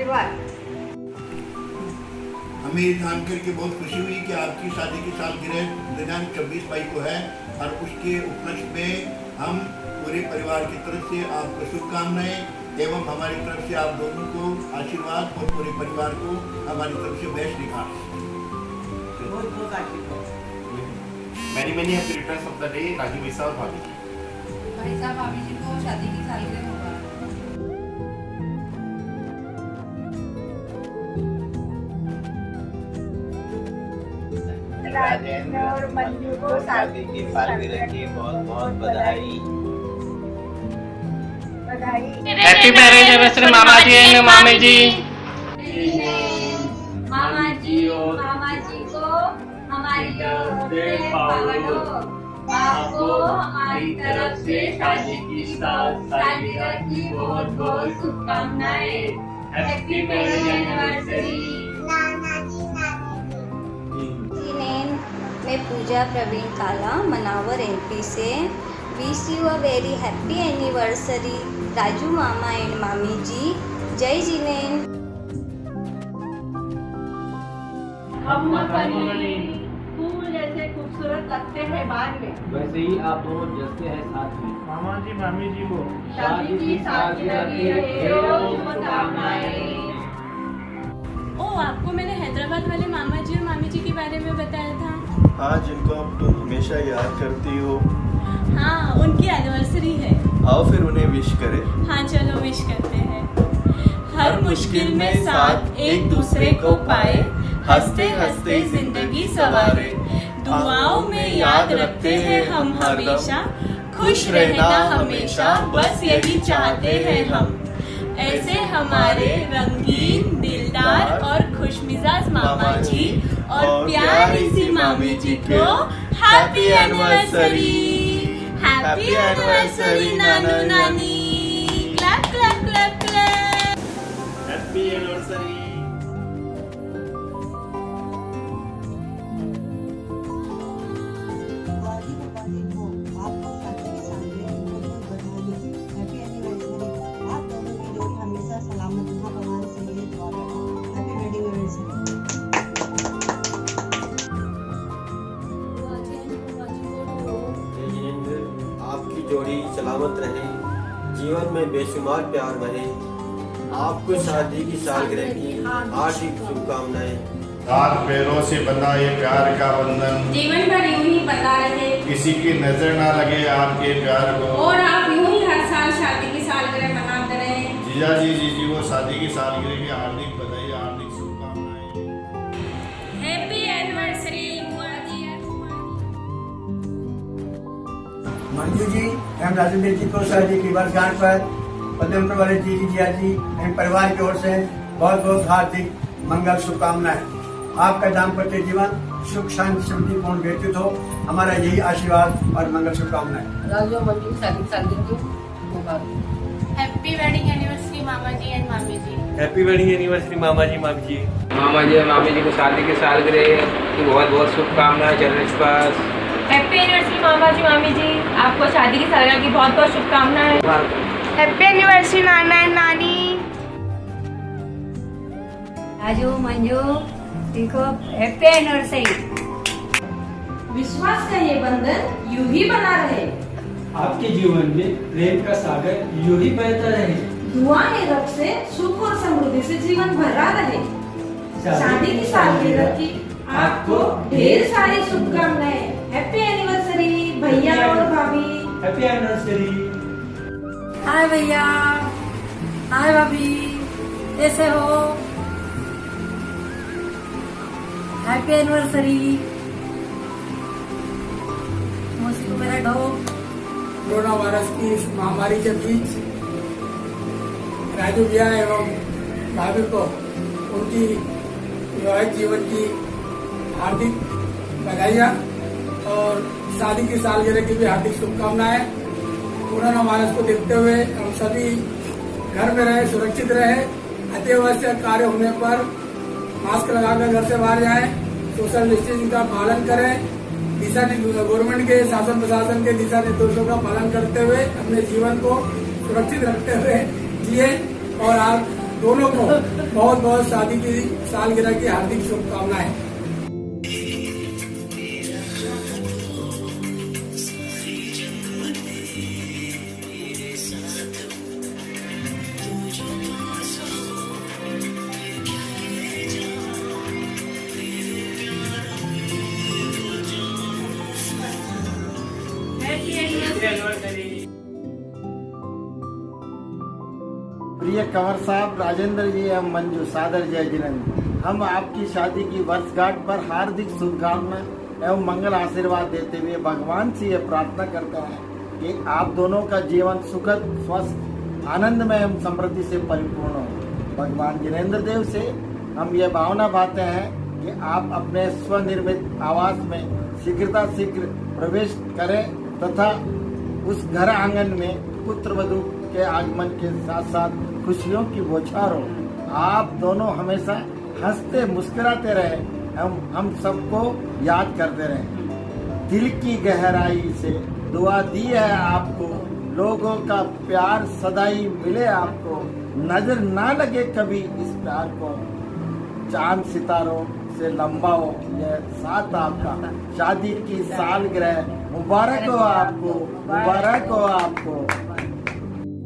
आशीर्वाद। हमें ये जानकर के बहुत खुशी हुई कि आपकी शादी की सालगिरह दिनांक 26 मई को है और उसके उपलक्ष्य में हम पूरे परिवार की तरफ से आपको शुभकामनाएं एवं हमारी तरफ से आप दोनों को आशीर्वाद और पूरे परिवार को हमारी तरफ से बेस्ट निकाल। बहुत बहुत आशीर्वाद। Many happy returns of the day Raju मिसा और भाभी जी। भाई साहब भाभी जी को शादी की सालगिरह होगा। राजेंद्र और मंजू को शादी की सालगिरह की बहुत बहुत बधाई। हैप्पी मैरिज एनिवर्सरी मामा जी एंड मामी जी। मामा जी को हमारी तरफ से पावलो, आपको हमारी तरफ से शादी की सालगिरह की बहुत बहुत शुभकामनाएं। Happy marriage anniversary. मैं पूजा प्रवीण काला मनावर एमपी से wish you a very happy anniversary Raju mama and मामी जी। जय जिनेन। हम फूल जैसे खूबसूरत लगते हैं बाद में, वैसे ही आप दोनों जैसे हैं साथ में। मामा जी मामी जी को शादी की सालगिरह की ढेरों शुभकामनाएं। ओ, आपको मैंने हैदराबाद वाले मामा जी और मामी जी के बारे में बताया था। हाँ, जिनको अब तुम हमेशा याद करती हो। हाँ, उनकी एनिवर्सरी है। आओ फिर उन्हें विश करें। हाँ चलो विश करते हैं। हर मुश्किल में साथ एक दूसरे को पाए, हंसते हंसते जिंदगी सवारे, दुआओं में याद रखते हैं हम हमेशा, खुश रहना हमेशा बस यही चाहते हैं हम। ऐसे हमारे रंगीन दिलदार और खुशमिजाज मामा जी और प्यारी सी मामी जी को हैप्पी एनिवर्सरी। हैप्पी एनिवर्सरी नानू नानी। Clap clap clap clap. Happy anniversary. आपकी जोड़ी सलामत रहे, जीवन में बेशुमार प्यार बने। आपको शादी की सालगिरह की हार्दिक शुभकामनाएं। सात पैरों से बंधा ये प्यार का बंधन जीवन भर यूं ही बना रहे, किसी की नजर ना लगे आपके प्यार को, और आप यूं ही हर साल शादी की सालगिरह मनाते रहे। जीजा जी जीजी को शादी की सालगिरह की हार्दिक बधाई, हार्दिक शुभकामनाएं। हैप्पी एनिवर्सरी मंजू जी एवं राजेंद्र जी को शादी की वर्षगांठ पर पद्म वाले जी जिया जी एवं परिवार की ओर से बहुत बहुत हार्दिक मंगल शुभकामनाएं। आपका दाम्पत्य जीवन सुख शांति समृद्धिपूर्ण व्यतीत हो, हमारा यही आशीर्वाद और मंगल शुभकामनाएं। राजू मंजू शादी की सालगिरह की मुबारक। हैप्पी वेडिंग एनिवर्सरी मामा जी एंड मामी जी। हैप्पी वेडिंग एनिवर्सरी मामा जी मामी जी। मामा जी और मामी जी को शादी की सालगिरह की बहुत बहुत शुभकामनाएं। चरण स्पर्श। हैप्पी एनिवर्सरी मामा जी मामी जी, आपको शादी की सालगिरह की बहुत बहुत शुभकामनाएं। हैप्पी एनिवर्सरी नाना एंड नानी। राजू मंजू देखो हैप्पी एनिवर्सरी। विश्वास का ये बंधन यूं ही बना रहे, आपके जीवन में प्रेम का सागर यूं ही बहता रहे। दुआएं रब से सुख और समृद्धि से जीवन भरा रहे। शादी की सालगिरह की आपको ढेर सारी शुभकामनाएं। हैप्पी एनिवर्सरी भैया और भाभी। Happy anniversary. हाय भैया, हाय भाभी, कैसे हो? Happy anniversary. मौसी को मेरा डॉग। कोरोना वायरस की इस महामारी के बीच राजू भैया एवं भाभी को उनकी विवाहित जीवन की हार्दिक बधाइयाँ और शादी की सालगिरह की भी हार्दिक शुभकामनाएं। कोरोना वायरस को देखते हुए हम सभी घर में रहे, सुरक्षित रहे। अत्यावश्यक कार्य होने पर मास्क लगाकर घर से बाहर जाएं, सोशल डिस्टेंसिंग का पालन करें। गवर्नमेंट के शासन प्रशासन के दिशा निर्देशों का पालन करते हुए अपने जीवन को सुरक्षित रखते हुए जिए और आप दोनों को बहुत बहुत शादी की सालगिरह की हार्दिक शुभकामनाएं। प्रिय कंवर साहब, राजेंद्र जी एवं मंजू, सादर जय जिनेंद्र। हम आपकी शादी की वर्षगांठ पर हार्दिक शुभकामनाएं एवं मंगल आशीर्वाद देते हुए भगवान से ये प्रार्थना करते हैं कि आप दोनों का जीवन सुखद, स्वस्थ, आनंदमय एवं समृद्धि से परिपूर्ण हो। भगवान जिनेंद्र देव से हम ये भावना पाते हैं कि आप अपने स्वनिर्मित आवास में शीघ्र प्रवेश करें तथा उस घर आंगन में पुत्र वधू के आगमन के साथ साथ खुशियों की बौछार हो। आप दोनों हमेशा हंसते मुस्कुराते रहे एवं हम सबको याद करते रहे। दिल की गहराई से दुआ दी है आपको, लोगों का प्यार सदाई मिले आपको, नजर ना लगे कभी इस प्यार को, चांद सितारों से लंबा हो यह साथ आपका, शादी की सालगिरह मुबारक हो आपको, मुबारक हो आपको।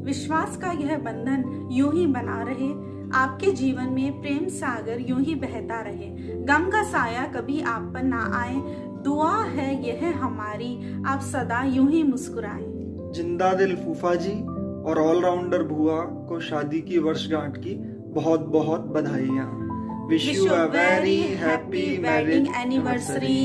विश्वास का यह बंधन यूं ही बना रहे, आपके जीवन में प्रेम सागर यूं ही बहता रहे, गम का साया कभी आप पर ना आए, दुआ है यह हमारी, आप सदा यूं ही मुस्कुराएं। जिंदा दिल फूफा जी और ऑलराउंडर बुआ को शादी की वर्षगांठ की बहुत बहुत बधाइयाँ। Wish you a very happy wedding anniversary.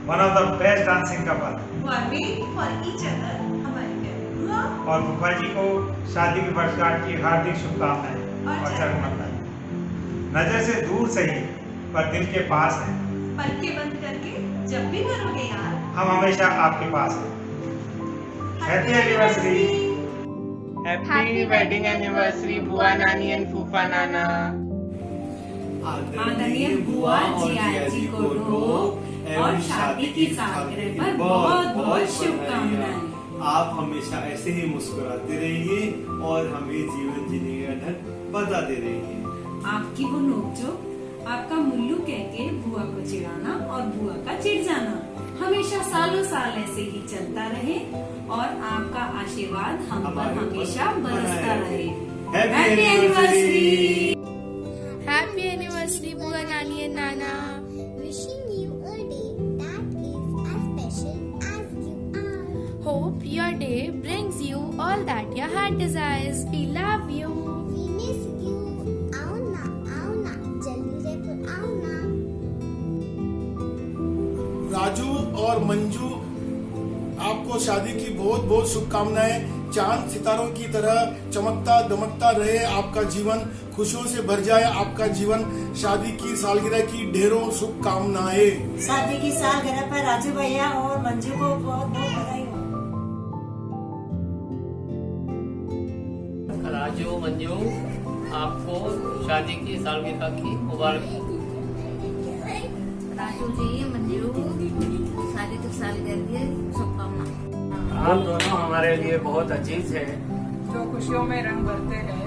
One of the best dancing couple. Who are waiting for each other. हमारी प्यारी बुआ और फूफा जी को शादी की वर्षगांठ की हार्दिक शुभकामनाएं और चरण बंधन। नजर से दूर सही पर दिल के पास है। पलके बंद करके जब भी करोगे यार, हम हमेशा आपके पास हैं। Happy anniversary. Happy wedding anniversary बुआ नानी एंड फूफा नाना। आदरणीय बुआ जी को ढोक और शादी की सालगिरह पर बहुत बहुत शुभकामनाएं। आप हमेशा ऐसे ही मुस्कुराते रहिए और हमें जीवन जीने का ढंग बताते रहिए। आपकी वो नोकझोंक, आपका मुल्लू कह के बुआ को चिढ़ाना और बुआ का चिढ़ जाना हमेशा सालों साल ऐसे ही चलता रहे और आपका आशीर्वाद हम पर हमेशा बरसता रहे। Happy anniversary. हैप्पी एनिवर्सरी बुआ नानी and Nana. Wishing you a day that is as special as you are. Hope your day brings you all that your heart desires. We love you. We miss you. आओ ना, जल्दी जयपुर आओ ना। राजू और मंजू, आपको शादी की बहुत बहुत शुभकामनाएं। चांद सितारों की तरह चमकता दमकता रहे आपका जीवन, खुशियों से भर जाए आपका जीवन। शादी की सालगिरह की ढेरों शुभकामनाएं। शादी की सालगिरह पर राजू भैया और मंजू को बहुत बहुत बधाई हो। राजू मंजू, आपको शादी की सालगिरह की मुबारक। राजू जी मंजू, शादी की सालगिरह की शुभकामना। आप दोनों हमारे लिए बहुत अजीज है, जो खुशियों में रंग भरते हैं।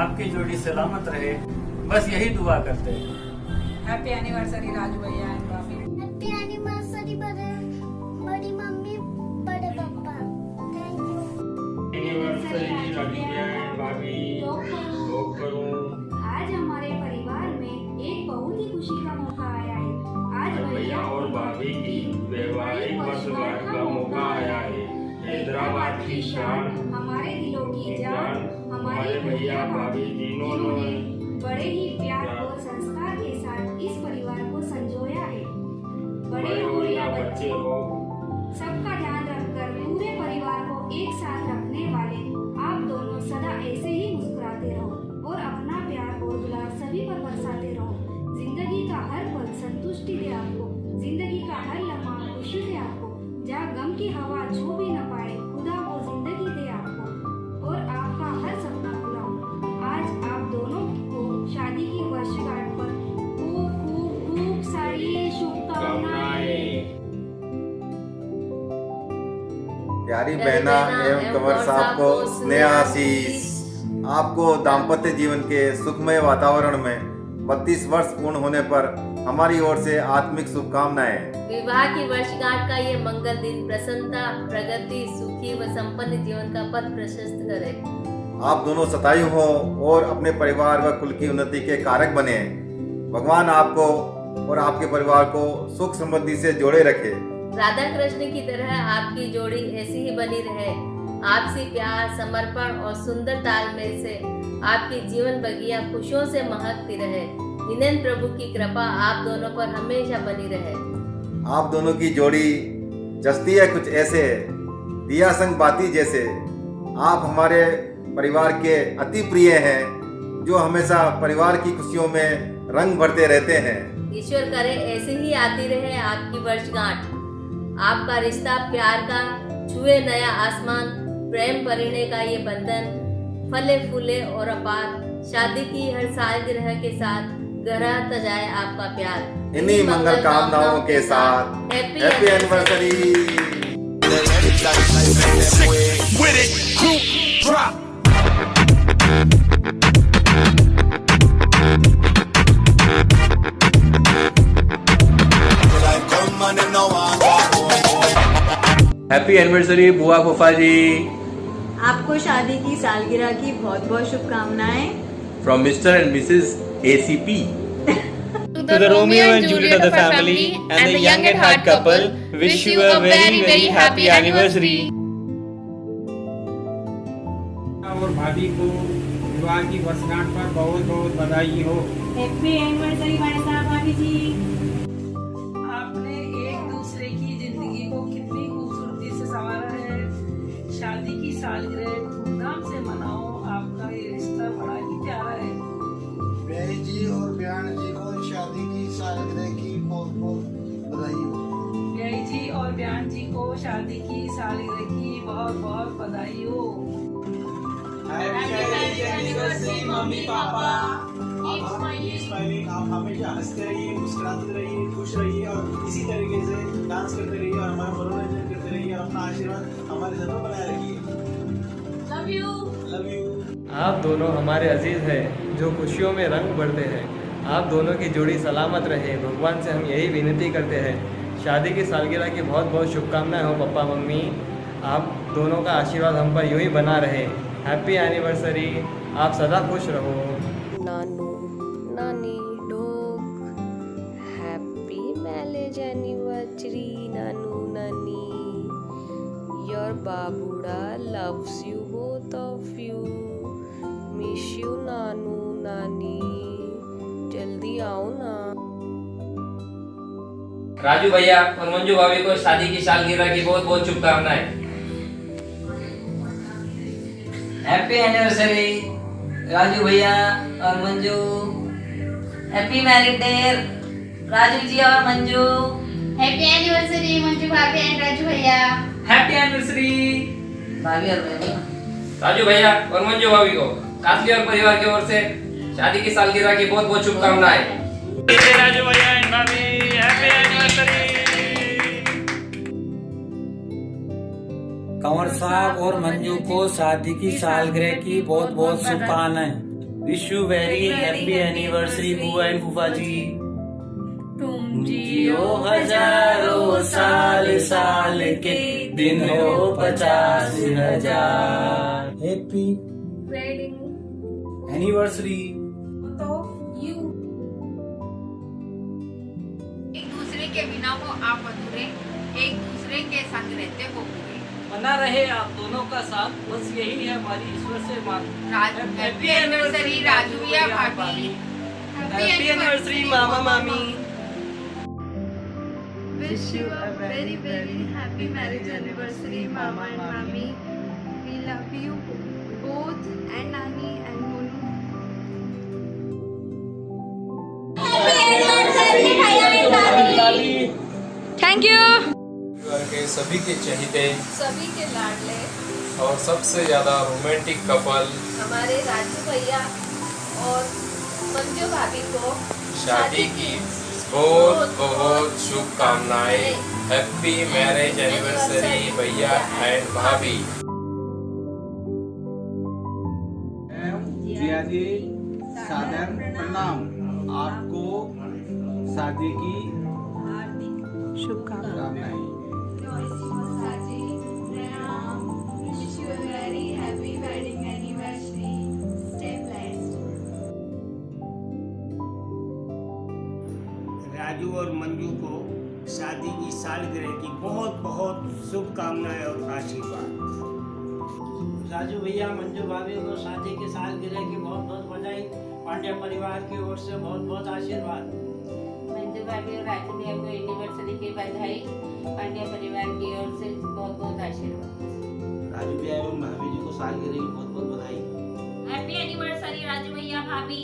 आपकी जोड़ी सलामत रहे, बस यही दुआ करते हैं। हैप्पी एनिवर्सरी राजू भैया एंड भाभी। हैप्पी एनिवर्सरी बड़ी मम्मी बड़े पापा। Thank you. एनिवर्सरी राजू भैया एंड भाभी। भोग करूं। आज हमारे परिवार में एक बहुत ही खुशी का मौका आया है। आज भैया और भाभी की वैवाहिक वर्षगांठ का मौका आया है। हैदराबाद की शान, हमारे दिलों की जान, हमारे भैया भाभी तीनों ने बड़े ही प्यार और संस्कार के साथ इस परिवार को संजोया है। बड़े हो या बच्चे हो, सबका ध्यान रखकर पूरे परिवार को एक साथ रखने वाले आप दोनों सदा ऐसे ही प्यारी बहना एवं कंवर साहब को स्नेह आशीष। आपको दाम्पत्य जीवन के सुखमय वातावरण में 32 वर्ष पूर्ण होने पर हमारी ओर से आत्मिक शुभकामनाएं। विवाह की वर्षगांठ का ये मंगल दिन प्रसन्नता, प्रगति, सुखी व संपन्न जीवन का पथ प्रशस्त करे। आप दोनों शतायु हो और अपने परिवार व कुल की उन्नति के कारक बने। भगवान आपको और आपके परिवार को सुख समृद्धि से जोड़े रखे। राधा कृष्ण की तरह आपकी जोड़ी ऐसी ही बनी रहे। आपसी प्यार, समर्पण और सुंदर तालमेल से आपकी जीवन बगिया खुशियों से महकती रहे। विनय प्रभु की कृपा आप दोनों पर हमेशा बनी रहे। आप दोनों की जोड़ी जस्ती है कुछ ऐसे, दिया संग बाती जैसे। आप हमारे परिवार के अति प्रिय हैं, जो हमेशा परिवार की खुशियों में रंग भरते रहते हैं। ईश्वर करे ऐसे ही आती रहे आपकी वर्षगांठ। आपका रिश्ता प्यार का छुए नया आसमान, प्रेम परिणय का ये बंधन फले फूले और अपार। शादी की हर सालगिरह के साथ गहराता जाए आपका प्यार। इन्हीं मंगल कामनाओं के साथ हैप्पी एनिवर्सरी। हैप्पी एनिवर्सरी बुआ फूफा जी। आपको शादी की सालगिरह की बहुत बहुत शुभकामनाएं। From mister and Mrs ACP To the Romeo and Juliet of the family and the young at heart couple, wish you a very very happy anniversary. और भाभी को विवाह की वर्षगांठ पर बहुत बहुत बधाई हो। हैप्पी एनिवर्सरी भाई साहब, भाभी जी। आपने एक दूसरे की जिंदगी को कितनी खूबसूरती से संवारा है। शादी की सालगिरह धूमधाम से मनाओ। आपका ये रिश्ता बड़ा ही प्यारा है। ब्याह जी और बयान जी को शादी की सालगिरह की बहुत बहुत बधाई हो। ब्याह जी और बयान जी को शादी की सालगिरह की बहुत बहुत बधाई हो। मम्मी पापा, आप हमेशा हंसते रहिए, मुस्कुराते रहिए, खुश रहिए और इसी तरीके से डांस करते रहिए और हमारा मनोरंजन करते रहिए और अपना आशीर्वाद हमारे जरूर बनाए रखिए। Love you, love you. आप दोनों हमारे अजीज हैं जो खुशियों में रंग भरते हैं। आप दोनों की जोड़ी सलामत रहे, भगवान से हम यही विनती करते हैं। शादी की सालगिरह की बहुत बहुत शुभकामनाएं हो पप्पा मम्मी। आप दोनों का आशीर्वाद हम पर यूं ही बना रहे। हैप्पी एनिवर्सरी, आप सदा खुश रहो। नानू नानी डॉग, हैप्पी मैरिज एनिवर्सरी नानू नानी। योर बाबूड़ा loves you both of you. Miss you नानू नानी, जल्दी आओ ना। राजू भैया और मंजू भाभी को शादी की सालगिरह की बहुत बहुत शुभकामनाएं। हैप्पी एनिवर्सरी राजू भैया और Manju. Happy married day Raju ji और मंजू। हैप्पी एनिवर्सरी मंजू भाभी एंड राजू भैया। हैप्पी एनिवर्सरी भाभी और बहनी। राजू भैया और मंजू भाभी को काफी और परिवार की ओर से शादी की सालगिरह की बहुत बहुत शुभकामनाएं। राजू भैया एंड भाभी, हैप्पी एनिवर्सरी। कंवर साहब और मंजू को शादी की सालगिरह की बहुत बहुत शुभकामनाएं। Wish you very happy anniversary बुआ एंड फूफा जी। तुम जियो हजारों साल, साल के दिन हो 50,000। Happy wedding anniversary. यू। एक दूसरे के बिना हो आप अधूरे, एक दूसरे के संग रहते हो पूरे। बना रहे आप दोनों का साथ, बस यही है हमारी ईश्वर से मांग। हैप्पी एनिवर्सरी राजू या भाभी। हैप्पी एनिवर्सरी मामा मामी। Wish you a very very happy marriage anniversary, Mama and Mami. We love you both and Nani and Monu. Happy anniversary भैया and भाभी। Thank you. परिवार के सभी के चहेते, सभी के लाडले और सबसे ज्यादा रोमांटिक कपल हमारे राजू भैया और मंजू भाभी को शादी की बहुत बहुत शुभकामनाएं। हैप्पी मैरिज एनिवर्सरी भैया एंड भाभी। जिया जी सादर प्रणाम। आपको शादी की शुभकामनाएं। राजू और मंजू को शादी की सालगिरह की बहुत बहुत शुभकामनाएं और आशीर्वाद। राजू भैया मंजू भाभी को शादी की सालगिरह की बहुत बहुत बधाई। पांड्या परिवार की ओर से बहुत बहुत आशीर्वाद। मंजू भाभी और राजू भैया को एनिवर्सरी की बधाई। पांड्या परिवार की ओर से बहुत बहुत आशीर्वाद। राजू भैया एवं भाभी जी को सालगिरह की बहुत बहुत बधाई। हैप्पी एनिवर्सरी राजू भैया भाभी।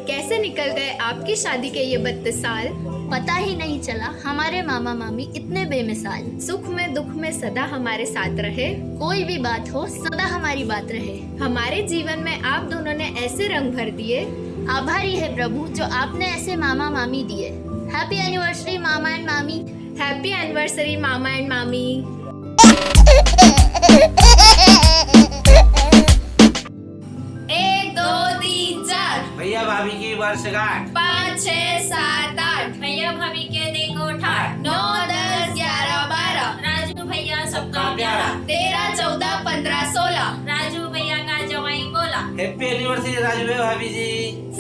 कैसे निकल गए आपकी शादी के ये 32 साल, पता ही नहीं चला। हमारे मामा मामी इतने बेमिसाल, सुख में दुख में सदा हमारे साथ रहे। कोई भी बात हो सदा हमारी बात रहे। हमारे जीवन में आप दोनों ने ऐसे रंग भर दिए। आभारी है प्रभु जो आपने ऐसे मामा मामी दिए। हैप्पी एनिवर्सरी मामा एंड मामी। हैप्पी एनिवर्सरी मामा एंड मामी। 1 2 3 4 भैया भाभी की वर्षगांठ। 5 6 7 8 भैया भाभी के देखो ठाट। 9 10 11 12 राजू भैया सबका प्यारा। 13 14 15 16 राजू भैया का जवाई बोला। हैप्पी एनिवर्सरी राजू भैया भाभी जी।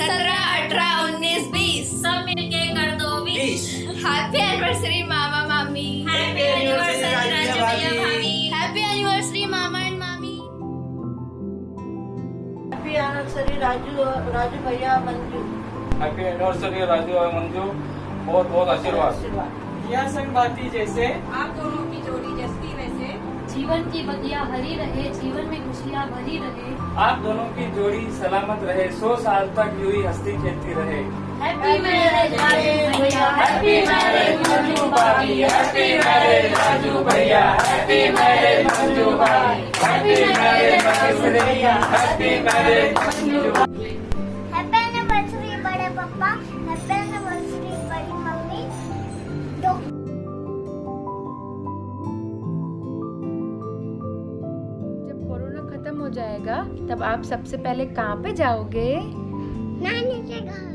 17 18 19 20 सब मिलके कर दो 20। हैप्पी एनिवर्सरी मामा मामी। हैप्पी एनिवर्सरी राजू भैया भाभी। हैप्पी एनिवर्सरी मामा एंड मामी। हैप्पी एनिवर्सरी राजू भैया मंजू। हैप्पी एनिवर्सरी राजू और मंजू। बहुत बहुत आशीर्वाद। यह संगवाती जैसे आप दोनों की जोड़ी जस्ती वैसे जीवन की बगिया हरी रहे, जीवन में खुशियाँ भरी रहे। आप दोनों की जोड़ी सलामत रहे, 100 साल तक यूं ही हंसती खेलती रहे। हैप्पी मैरिज भैया। हैप्पी मैरिज मंजू भाभी। हैप्पी मैरिज राजू भैया। हैप्पी मैरिज मंजू भाभी। हैप्पी मैरिज मंजू भैया। हैप्पी मैरिज मंजू भाभी। हैप्पी एनिवर्सरी बड़े पापा। हैप्पी एनिवर्सरी बड़ी मम्मी। जब कोरोना खत्म हो जाएगा तब आप सबसे पहले कहाँ पे जाओगे? नानी के घर।